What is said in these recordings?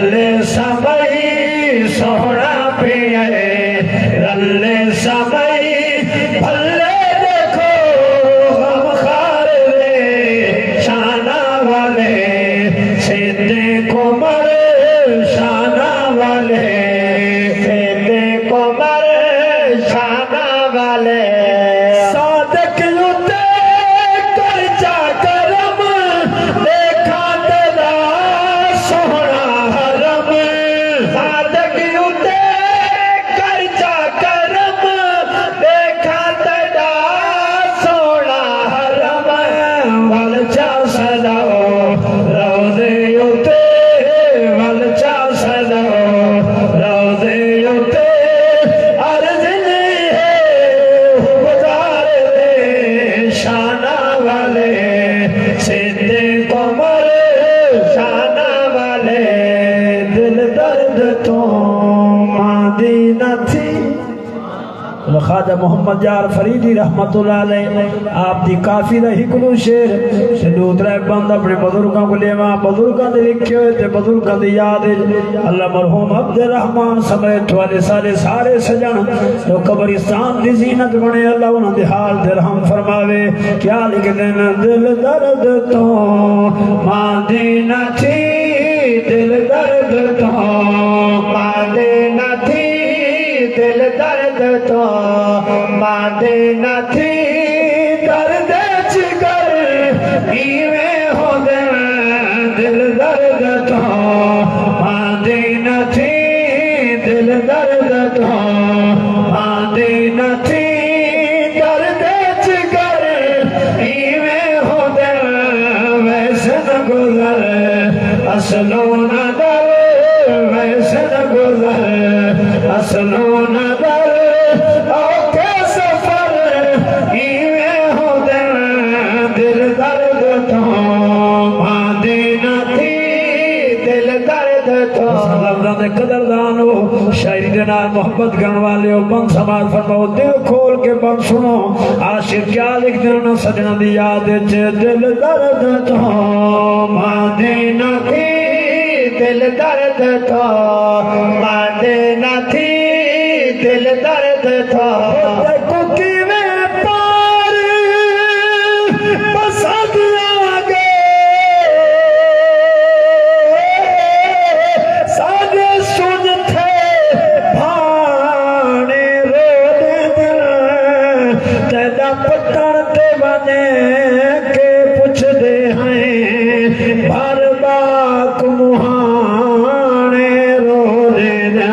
रल्ले सबई सोहरा पिए रल्ले सबई भल्ले देखो हम खार रे शाना वाले सीधे कोमर शाना वाले सीधे कोमर शाना वाले सादक युते करचा करम देखा तेरा सोहरा हरम सादक युते करचा करम देखा तेरा सोहरा हरम वलचा सदाओ रोज़े युते वलचा सदाओ रोज़े युते अर्ज़ नहीं है गुज़ार दे शाना वाले सीधे कोमर शाना वाले दिल दर्द तो मादी न थी ख्वाजा मोहम्मद यार फरीदी रहमतुल्लाह अलैह आप दी काफी रही कुलू शेर ते दूसरा एक बंद अपने बुजुर्गों को लेवा बुजुर्गों ने लिखे हुए थे बुजुर्गों की याद अल्लाह मरहूम अब्दुल रहमान समेत वाले सारे सजन जो कब्रिस्तान दी जीनत बने अल्लाह उन्हां दे हाल ते रहम फरमावे क्या लिखदे न दिल दर्द तो मांदी न थी दिल दर्द तो मांदी न थी दिल दर्द तो मांदे न थी दर्द जिगर इवें हो दे दिल दर्द तो मांदे न थी दिल दर्द तो मांदे न थी दर्द जिगर इवें हो दे वैसे न गुजर असलो न दर वैसे न गुजर असलो न दर ओके सफर इवें हो दे दिल दर्द तो मांदे न थी दिल दर्द तो लफ्ज़ां दे कदरदान हो शायरी दे नाल मोहब्बत करन वाले हो बंद समाज फरमाओ दिल खोल के बंद सुनो आशिक क्या लिख देना सजना दी याद विच दिल दर्द तो मांदे न थी दिल दर्द तो मांदे न थी दिल दर्द तो देखो किवें पार बसा दिया गे सारे सुन थे भाने रोदे दिल तेरा पटन ते बने के पुछदे हैं भर बाक मुहाने रोदे दिल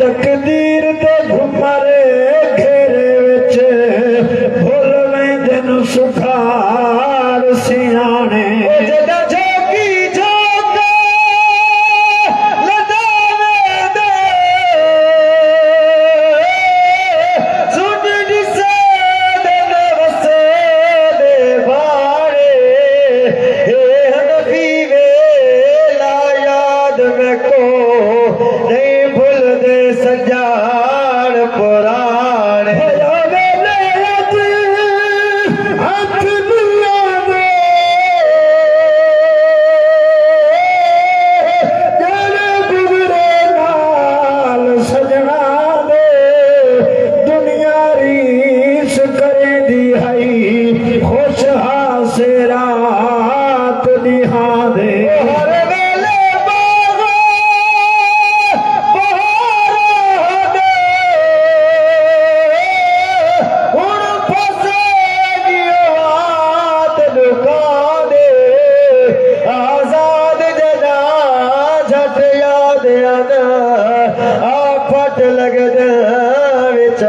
तकदीर दे घुमरे घेरे विच भुल वेंदे सुखार सियाणे जदा जोगी जोगे लदावे दे सुन दिसे दे वसे दे बाड़े हे नबी वेला याद में को नहीं भूल दे सजा फट लगदा विच